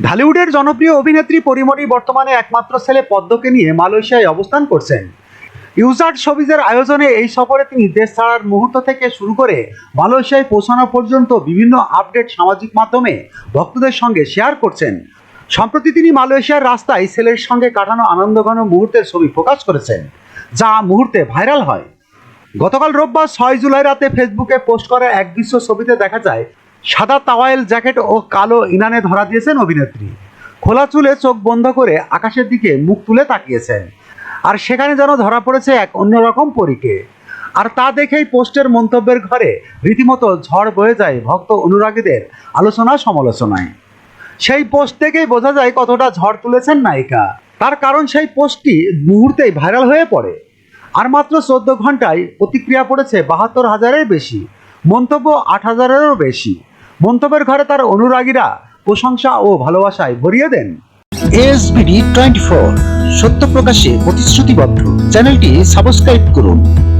ঢালিউডের জনপ্রিয় অভিনেত্রী পরিমণি বর্তমানে একমাত্র ছেলে পদ্মকে নিয়ে মালয়েশিয়ায় অবস্থান করছেন। ইউজার শোবিজের আয়োজনে এই সফরে তিনি দেশ ছাড়ার মুহূর্ত থেকে শুরু করে মালয়েশিয়ায় পৌঁছানো পর্যন্ত বিভিন্ন আপডেট সামাজিক মাধ্যমে ভক্তদের সঙ্গে শেয়ার করছেন। সম্প্রতি তিনি মালয়েশিয়ার রাস্তায় ছেলের সঙ্গে কাটানো আনন্দঘন মুহূর্তের ছবি প্রকাশ করেছেন, যা মুহূর্তে ভাইরাল হয়। গতকাল রোববার 6 জুলাই রাতে ফেসবুকে পোস্ট করা এক দৃশ্য ছবিতে দেখা যায় সাদা তাওয়াইল জ্যাকেট ও কালো ইনানে ধরা দিয়েছেন অভিনেত্রী। খোলা চুলে চোখ বন্ধ করে আকাশের দিকে মুখ তুলে তাকিয়েছেন, আর সেখানে যেন ধরা পড়েছে এক অন্যরকম পরীকে। আর তা দেখেই পোস্টের মন্তব্যের ঘরে রীতিমতো ঝড় বয়ে যায় ভক্ত অনুরাগীদের আলোচনা সমালোচনায়। সেই পোস্ট থেকেই বোঝা যায় কতটা ঝড় তুলেছেন নায়িকা। তার কারণ সেই পোস্টটি মুহূর্তেই ভাইরাল হয়ে পড়ে, আর মাত্র 14 ঘন্টায় প্রতিক্রিয়া পড়েছে 72,000-এর বেশি, মন্তব্য 8,000-এরও বেশি। মন্তব্যের ঘরে তার অনুরাগীরা প্রশংসা ও ভালোবাসায় ভরিয়ে দেন। ASBD 24 সত্য প্রকাশে প্রতিশ্রুতিবদ্ধ। চ্যানেলটি সাবস্ক্রাইব করুন।